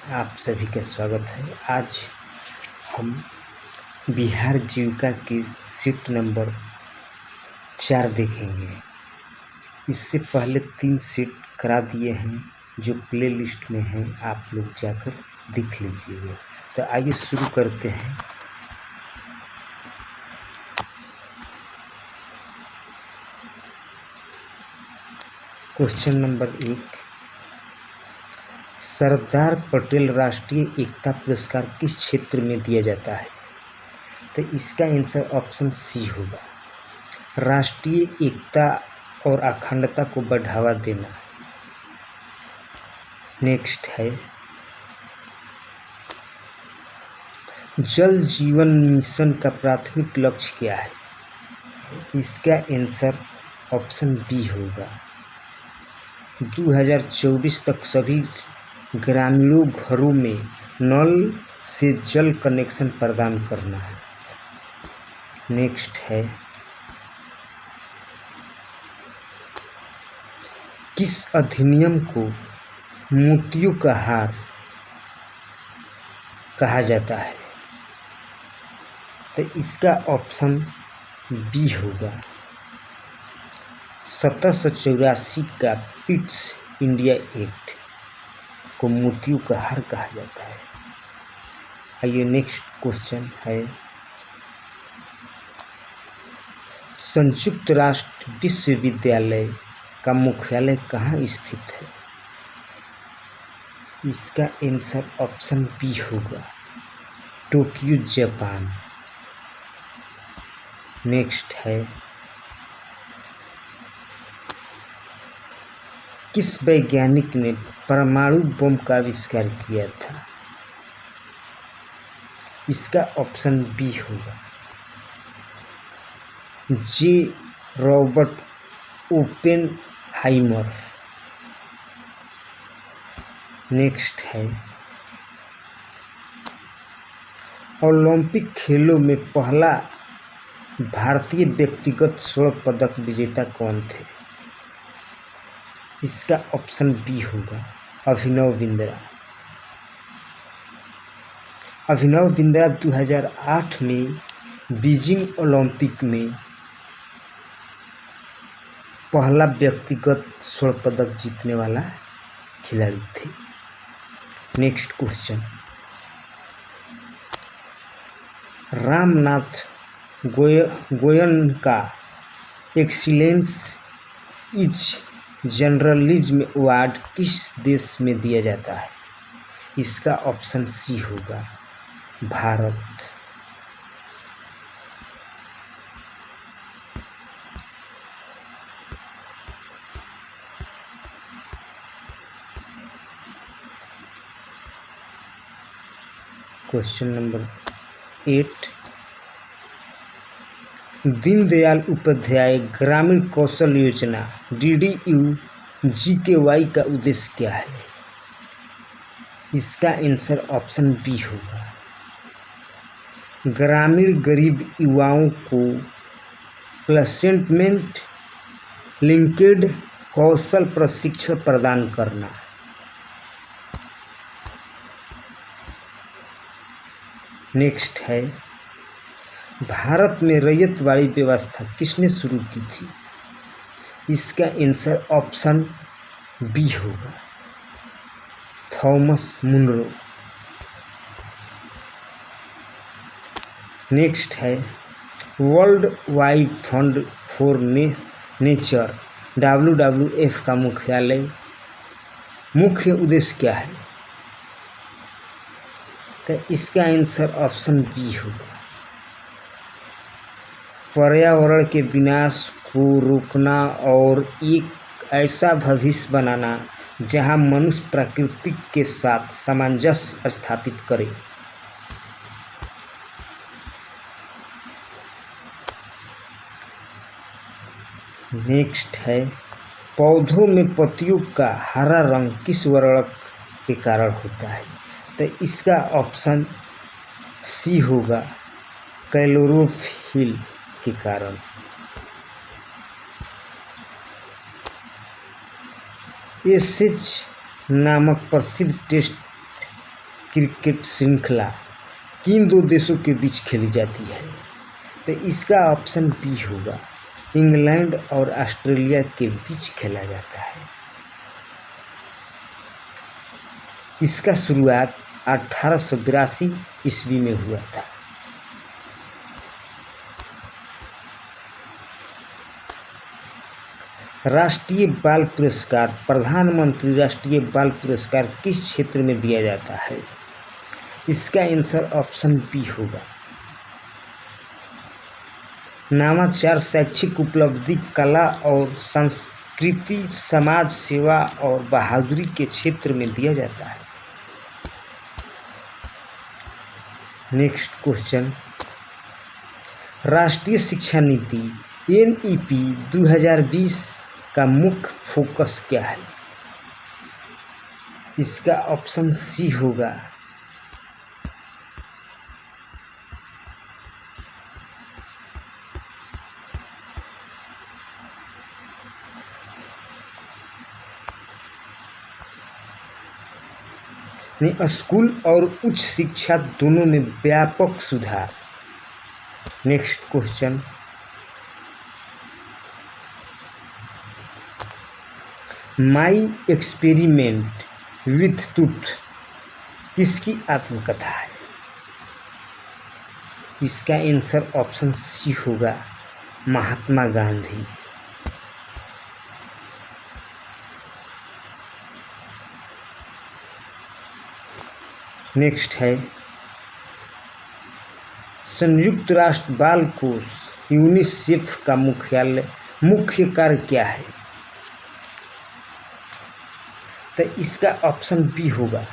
आप सभी का स्वागत है। आज हम बिहार जीविका की सीट नंबर 4 देखेंगे। इससे पहले 3 सीट करा दिए हैं जो प्ले लिस्ट में हैं, आप लोग जाकर देख लीजिएगा। तो आइए शुरू करते हैं। क्वेश्चन नंबर 1, सरदार पटेल राष्ट्रीय एकता पुरस्कार किस क्षेत्र में दिया जाता है? तो इसका आंसर ऑप्शन सी होगा, राष्ट्रीय एकता और अखंडता को बढ़ावा देना। नेक्स्ट है, जल जीवन मिशन का प्राथमिक लक्ष्य क्या है? इसका आंसर ऑप्शन बी होगा, 2024 तक सभी ग्रामीणों घरों में नल से जल कनेक्शन प्रदान करना है। नेक्स्ट है, किस अधिनियम को मोतियों का हार कहा जाता है? तो इसका ऑप्शन बी होगा, 1784 का पिट्स इंडिया एक्ट को मोतियों का हार कहा जाता है। आइए नेक्स्ट क्वेश्चन है, संयुक्त राष्ट्र विश्वविद्यालय का मुख्यालय कहाँ स्थित है? इसका आंसर ऑप्शन बी होगा, टोक्यो जापान। नेक्स्ट है, किस वैज्ञानिक ने परमाणु बम का आविष्कार किया था? इसका ऑप्शन बी होगा, जे रॉबर्ट ओपेनहाइमर। नेक्स्ट है, ओलंपिक खेलों में पहला भारतीय व्यक्तिगत स्वर्ण पदक विजेता कौन थे? इसका ऑप्शन बी होगा, अभिनव बिंद्रा। अभिनव बिंद्रा 2008 में बीजिंग ओलंपिक में पहला व्यक्तिगत स्वर्ण पदक जीतने वाला खिलाड़ी थे। Next question, Ramnath Goenka excellence is journalism award किस देश में दिया जाता है? इसका ऑप्शन सी होगा, भारत। क्वेश्चन नंबर 8, दीनदयाल उपाध्याय ग्रामीण कौशल योजना DDU-GKY का उद्देश्य क्या है? इसका आंसर ऑप्शन बी होगा, ग्रामीण गरीब युवाओं को प्लेसमेंट लिंक्ड कौशल प्रशिक्षण प्रदान करना। नेक्स्ट है, भारत में रैयतवाड़ी व्यवस्था किसने शुरू की थी? इसका आंसर ऑप्शन बी होगा, थॉमस मुनरो। नेक्स्ट है, world wide fund for nature WWF का मुख्य उद्देश्य क्या है? तो इसका आंसर ऑप्शन बी होगा, पर्यावरण के विनाश को रोकना और एक ऐसा भविष्य बनाना जहां मनुष्य प्रकृति के साथ सामंजस्य स्थापित करे। नेक्स्ट है, पौधों में पत्तियों का हरा रंग किस वर्णक के कारण होता है? तो इसका ऑप्शन सी होगा, क्लोरोफिल के कारण। एसएच नामक प्रसिद्ध टेस्ट क्रिकेट श्रृंखला किन दो देशों के बीच खेली जाती है? तो इसका ऑप्शन बी होगा, इंग्लैंड और ऑस्ट्रेलिया के बीच खेला जाता है। इसका शुरुआत 1882 ईस्वी में हुआ था। राष्ट्रीय बाल पुरस्कार, प्रधानमंत्री राष्ट्रीय बाल पुरस्कार किस क्षेत्र में दिया जाता है? इसका आंसर ऑप्शन बी होगा, नामाचार, शैक्षिक उपलब्धि, कला और संस्कृति, समाज सेवा और बहादुरी के क्षेत्र में दिया जाता है। नेक्स्ट क्वेश्चन, राष्ट्रीय शिक्षा नीति NEP 2020 का मुख्य फोकस क्या है? इसका ऑप्शन सी होगा, स्कूल और उच्च शिक्षा दोनों में व्यापक सुधार। Next question, my experiment with tooth किसकी आत्मकथा है? इसका आंसर ऑप्शन सी होगा, महात्मा गांधी। नेक्स्ट है, संयुक्त राष्ट्र बाल कोष यूनिसेफ का मुख्य कार्य क्या है? तो इसका ऑप्शन बी होगा,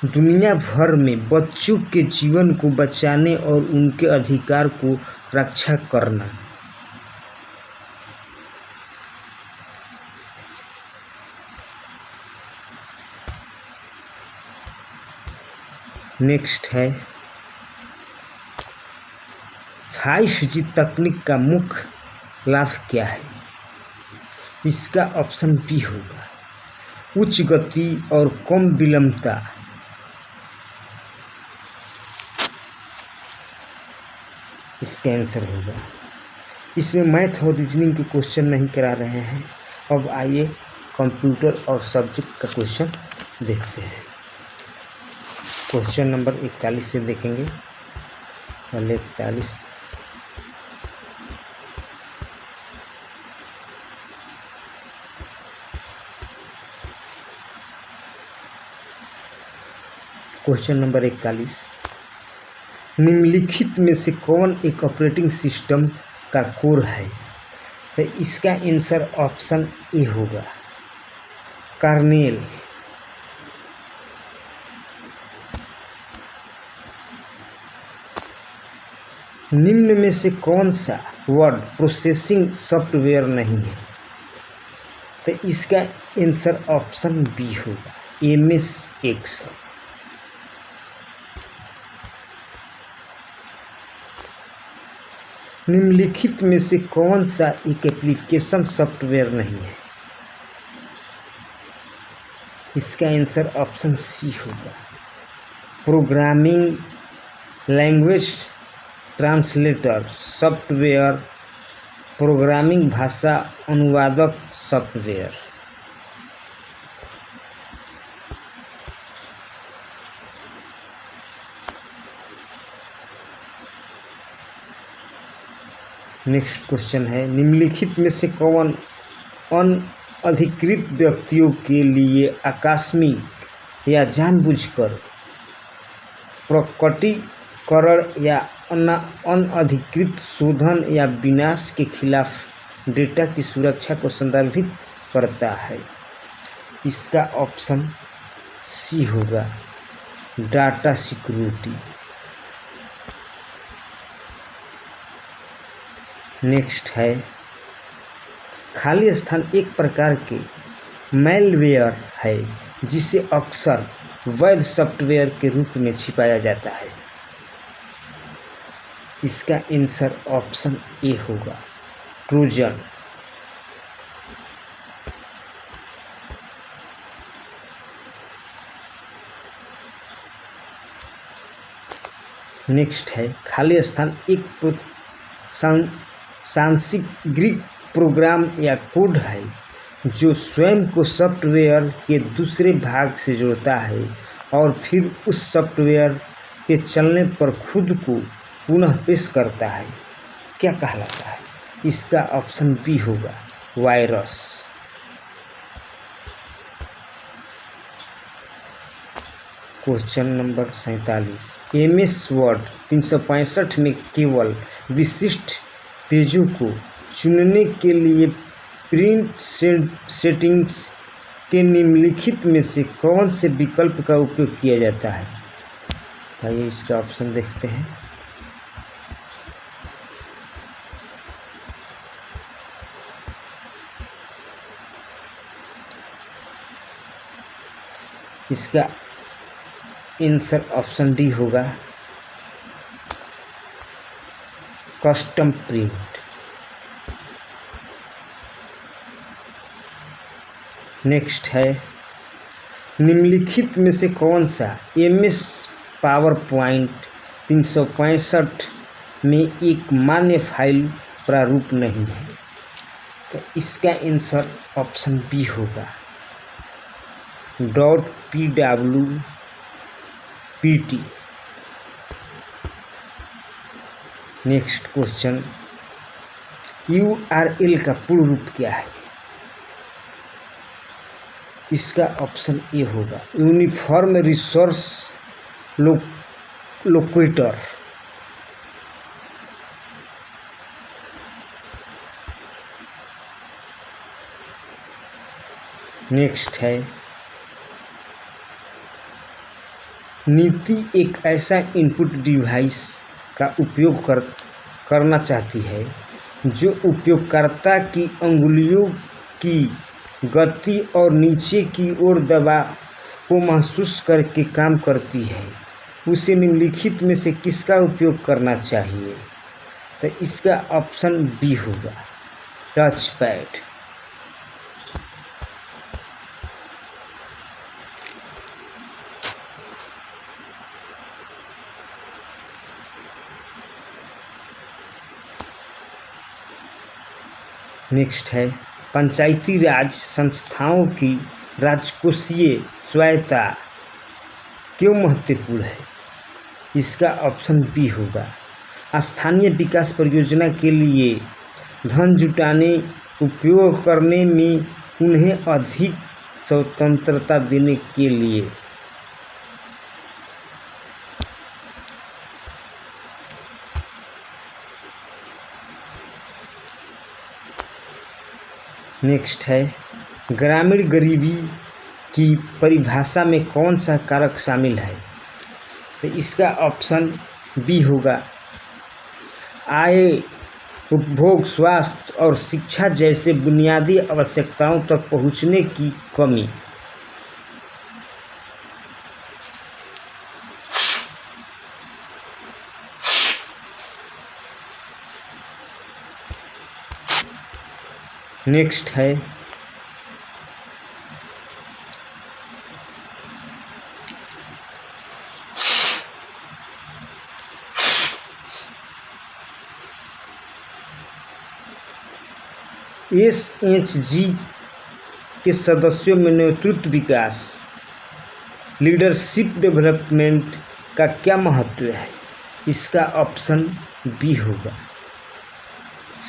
दुनिया भर में बच्चों के जीवन को बचाने और उनके अधिकार को रक्षा करना। नेक्स्ट है, 5G तकनीक का मुख्य लाभ क्या है? इसका ऑप्शन बी होगा, उच्च गति और कम विलंबता। इसका आंसर होगा, इसमें मैथ और रीजनिंग के क्वेश्चन नहीं करा रहे हैं। अब आइए कंप्यूटर और सब्जेक्ट का क्वेश्चन देखते हैं। क्वेश्चन नंबर 41 से देखेंगे। पहले 41, क्वेश्चन नंबर 41, निम्नलिखित में से कौन एक ऑपरेटिंग सिस्टम का कोर है? तो इसका आंसर ऑप्शन ए होगा, कर्नेल। निम्न में से कौन सा वर्ड प्रोसेसिंग सॉफ्टवेयर नहीं है? तो इसका आंसर ऑप्शन बी होगा, MS Excel। निम्नलिखित में से कौन सा एक एप्लीकेशन सॉफ्टवेयर नहीं है? इसका आंसर ऑप्शन सी होगा, programming language translator software, programming भाषा अनुवादक सॉफ्टवेयर। नेक्स्ट क्वेश्चन है, निम्नलिखित में से कौन अनधिकृत व्यक्तियों के लिए आकस्मिक या जानबूझकर प्रकटीकरण या अनधिकृत शोधन या विनाश के खिलाफ डेटा की सुरक्षा को संदर्भित करता है? इसका ऑप्शन सी होगा, डाटा सिक्योरिटी। नेक्स्ट है, खाली स्थान एक प्रकार के मैलवेयर है जिसे अक्सर वैध सॉफ्टवेयर के रूप में छिपाया जाता है। इसका आंसर ऑप्शन ए होगा, ट्रोजन। नेक्स्ट है खाली स्थान एक सांस्कृतिक प्रोग्राम या कोड है जो स्वयं को सॉफ्टवेयर के दूसरे भाग से जोड़ता है और फिर उस सॉफ्टवेयर के चलने पर खुद को पुनः पेश करता है, क्या कहलाता है? इसका ऑप्शन बी होगा, virus. Question number 47, MS word 365 में केवल विशिष्ट पेजों को चुनने के लिए प्रिंट सेटिंग्स के निम्नलिखित में से कौन से विकल्प का उपयोग किया जाता है? आइए इसका ऑप्शन देखते हैं। इसका आंसर ऑप्शन डी होगा, कस्टम प्रिंट। नेक्स्ट है निम्नलिखित में से कौन सा MS पावर पॉइंट 365 में एक मान्य फाइल प्रारूप नहीं है? तो इसका आंसर ऑप्शन बी होगा, .pwpt। नेक्स्ट क्वेश्चन, URL का पूर्ण रूप क्या है? इसका ऑप्शन ए होगा, यूनिफॉर्म रिसोर्स लोकेटर। नेक्स्ट है नीति एक ऐसा इनपुट डिवाइस का उपयोग करना चाहती है जो उपयोगकर्ता की अंगुलियों की गति और नीचे की ओर दबाव को महसूस करके काम करती है। उसे निम्नलिखित में से किसका उपयोग करना चाहिए? तो इसका ऑप्शन बी होगा, टच पैड। नेक्स्ट है पंचायती राज संस्थाओं की राजकोषीय स्वायत्तता क्यों महत्वपूर्ण है? इसका ऑप्शन बी होगा, स्थानीय विकास परियोजना के लिए धन जुटाने उपयोग करने में उन्हें अधिक स्वतंत्रता देने के लिए। नेक्स्ट है ग्रामीण गरीबी की परिभाषा में कौन सा कारक शामिल है? तो इसका ऑप्शन बी होगा, आय, उपभोग, स्वास्थ्य और शिक्षा जैसे बुनियादी आवश्यकताओं तक पहुंचने की कमी। नेक्स्ट है SHG के सदस्यों में नेतृत्व विकास, लीडरशिप डेवलपमेंट का क्या महत्व है? इसका ऑप्शन बी होगा,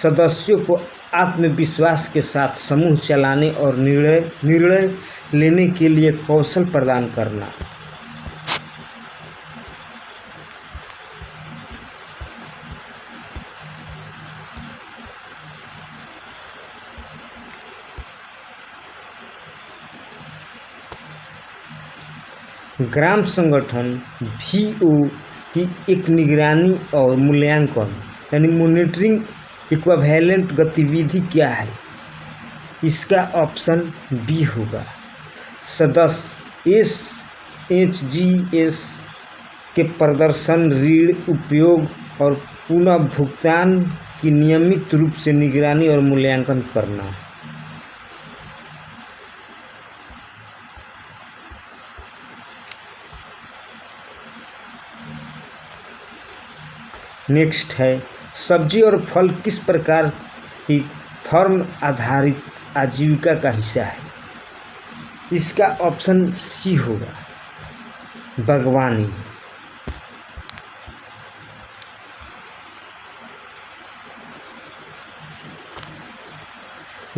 सदस्यों को आत्मविश्वास के साथ समूह चलाने और निर्णय लेने के लिए कौशल प्रदान करना। ग्राम संगठन VO की एक निगरानी और मूल्यांकन यानी मॉनिटरिंग इक्विवेलेंट गतिविधि क्या है? इसका ऑप्शन बी होगा, सदस्य SHGs के प्रदर्शन, ऋण उपयोग और पुनः भुगतान की नियमित रूप से निगरानी और मूल्यांकन करना। नेक्स्ट है सब्जी और फल किस प्रकार की फर्म आधारित आजीविका का हिस्सा है। इसका ऑप्शन सी होगा बागवानी।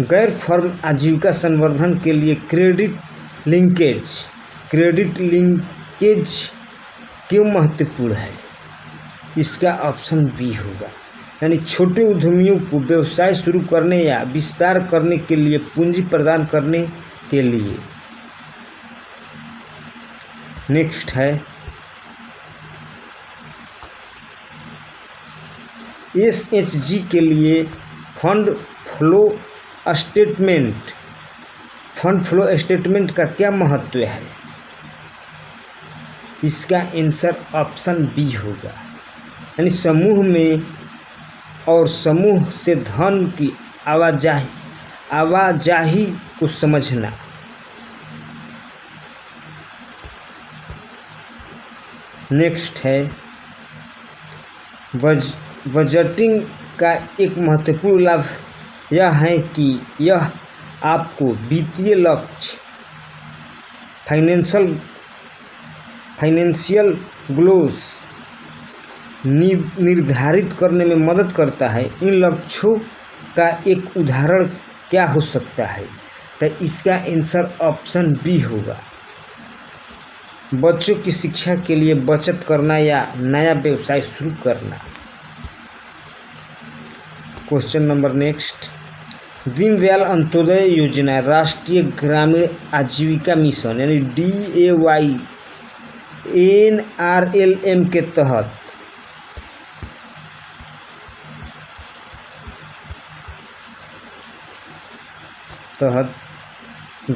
गैर फर्म आजीविका संवर्धन के लिए क्रेडिट लिंकेज क्यों महत्वपूर्ण है। इसका ऑप्शन बी होगा, यानी छोटे उद्यमियों को व्यवसाय शुरू करने या विस्तार करने के लिए पूंजी प्रदान करने के लिए। नेक्स्ट है एसएचजी के लिए फंड फ्लो स्टेटमेंट का क्या महत्व है। इसका आंसर ऑप्शन बी होगा, यानी समूह में और समूह से धन की आवाजाही को समझना। नेक्स्ट है बजटिंग का एक महत्वपूर्ण लाभ यह है कि यह आपको वित्तीय लक्ष्य फाइनेंशियल गोल्स निर्धारित करने में मदद करता है। इन लक्ष्यों का एक उदाहरण क्या हो सकता है। तो इसका आंसर ऑप्शन बी होगा, बच्चों की शिक्षा के लिए बचत करना या नया व्यवसाय शुरू करना। Question number next, Deendayal Antyodaya योजना राष्ट्रीय ग्रामीण आजीविका मिशन यानी DAYNRLM के तहत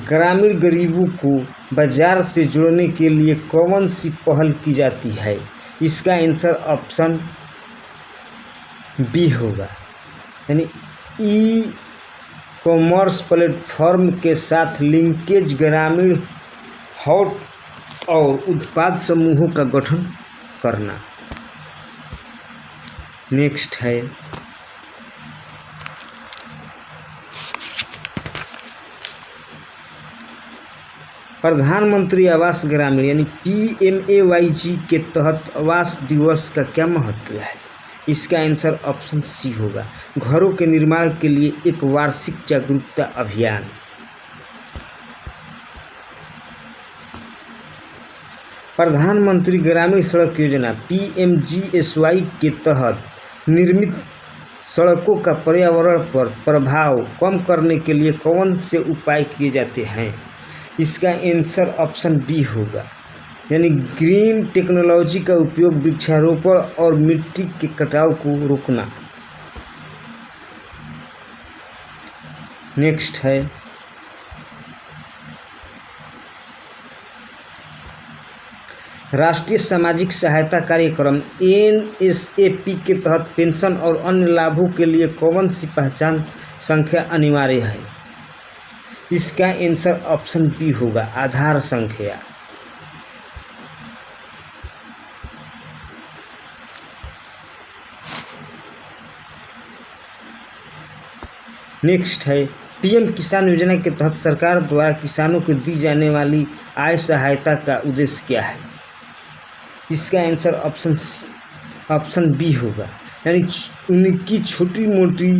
ग्रामीण गरीबों को बाजार से जोड़ने के लिए कौन सी पहल की जाती है। इसका आंसर ऑप्शन बी होगा, यानी ई कॉमर्स प्लेटफॉर्म के साथ लिंकेज ग्रामीण हॉट और उत्पाद समूहों का गठन करना। नेक्स्ट है प्रधानमंत्री आवास ग्रामीण यानी PMAYG के तहत आवास दिवस का क्या महत्व है। इसका आंसर ऑप्शन सी होगा, घरों के निर्माण के लिए एक वार्षिक जागरूकता अभियान। प्रधानमंत्री ग्रामीण सड़क योजना PMGSY के तहत निर्मित सड़कों का पर्यावरण पर प्रभाव कम करने के लिए कौन से उपाय किए जाते हैं। इसका आंसर ऑप्शन बी होगा, यानी ग्रीन टेक्नोलॉजी का उपयोग, वृक्षारोपण और मिट्टी के कटाव को रोकना। नेक्स्ट है राष्ट्रीय सामाजिक सहायता कार्यक्रम NSAP के तहत पेंशन और अन्य लाभों के लिए कौन सी पहचान संख्या अनिवार्य है। इसका आंसर ऑप्शन बी होगा, आधार संख्या। नेक्स्ट है PM किसान योजना के तहत सरकार द्वारा किसानों को दी जाने वाली आय सहायता का उद्देश्य क्या है। इसका आंसर ऑप्शन बी होगा, यानी उनकी छोटी मोटी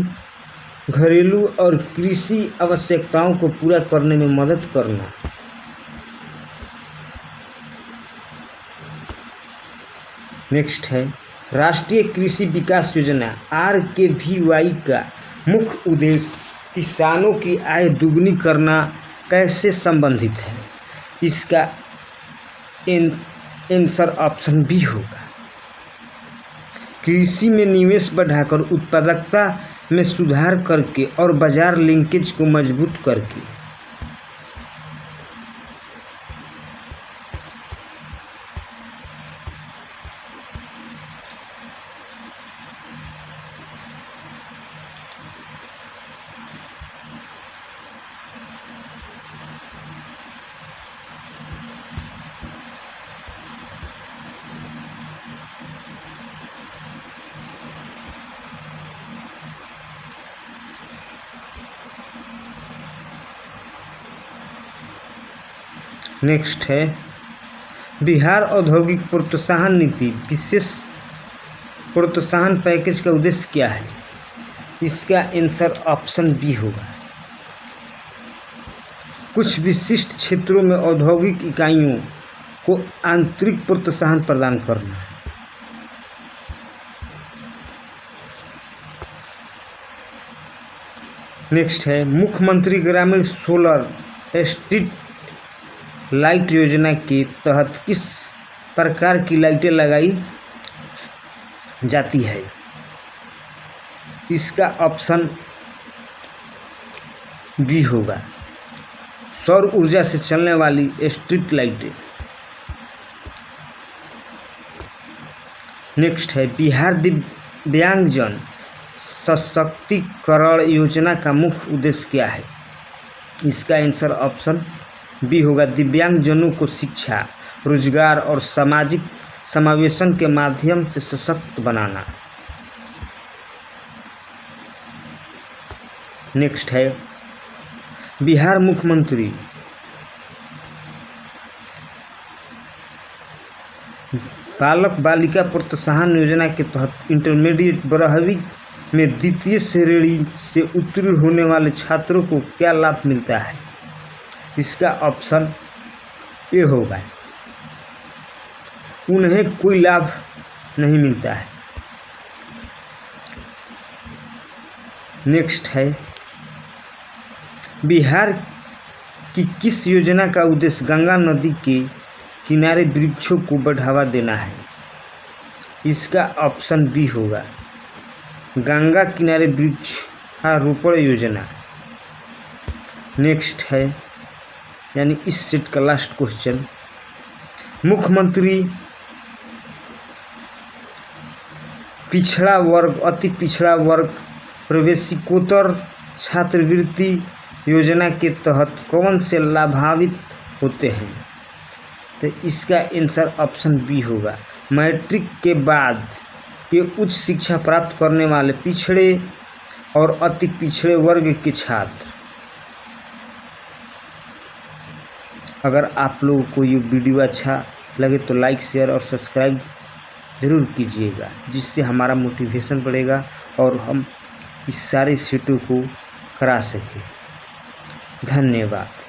घरेलू और कृषि आवश्यकताओं को पूरा करने में मदद करना। नेक्स्ट है राष्ट्रीय कृषि विकास योजना RKVY का मुख्य उद्देश्य किसानों की आय दुगनी करना कैसे संबंधित है। इसका आंसर ऑप्शन बी होगा, कृषि में निवेश बढ़ाकर उत्पादकता में सुधार करके और बाजार लिंकेज को मजबूत करके। नेक्स्ट है बिहार औद्योगिक प्रोत्साहन नीति विशेष प्रोत्साहन पैकेज का उद्देश्य क्या है? इसका आंसर ऑप्शन बी होगा। कुछ विशिष्ट क्षेत्रों में औद्योगिक इकाइयों को आंतरिक प्रोत्साहन प्रदान करना। नेक्स्ट है मुख्यमंत्री ग्रामीण सोलर स्ट्रीट लाइट योजना के तहत किस प्रकार की लाइटें लगाई जाती है? इसका ऑप्शन बी होगा सौर ऊर्जा से चलने वाली स्ट्रीट लाइटें। नेक्स्ट है बिहार दिव्यांगजन सशक्तिकरण योजना का मुख्य उद्देश्य क्या है? इसका आंसर ऑप्शन बी होगा दिव्यांगजनों को शिक्षा, रोजगार और सामाजिक समावेशन के माध्यम से सशक्त बनाना। नेक्स्ट है बिहार मुख्यमंत्री बालक बालिका प्रोत्साहन योजना के तहत इंटरमीडिएट 12वीं में द्वितीय श्रेणी से उत्तीर्ण होने वाले छात्रों को क्या लाभ मिलता है? इसका ऑप्शन ए होगा उन्हें कोई लाभ नहीं मिलता है। नेक्स्ट है बिहार की किस योजना का उद्देश्य गंगा नदी के किनारे वृक्षों को बढ़ावा देना है? इसका ऑप्शन बी होगा गंगा किनारे वृक्षारोपण योजना। नेक्स्ट है यानी इस सेट का लास्ट क्वेश्चन मुख्यमंत्री पिछड़ा वर्ग अति पिछड़ा वर्ग प्रवेशिकोत्तर छात्रवृत्ति योजना के तहत कौन से लाभान्वित होते हैं? तो इसका आंसर ऑप्शन बी होगा मैट्रिक के बाद के उच्च शिक्षा प्राप्त करने वाले पिछड़े और अति पिछड़े वर्ग के छात्र। अगर आप लोगों को ये वीडियो अच्छा लगे तो लाइक शेयर और सब्सक्राइब ज़रूर कीजिएगा, जिससे हमारा मोटिवेशन बढ़ेगा और हम इस सारे सीटों को करा सकें। धन्यवाद।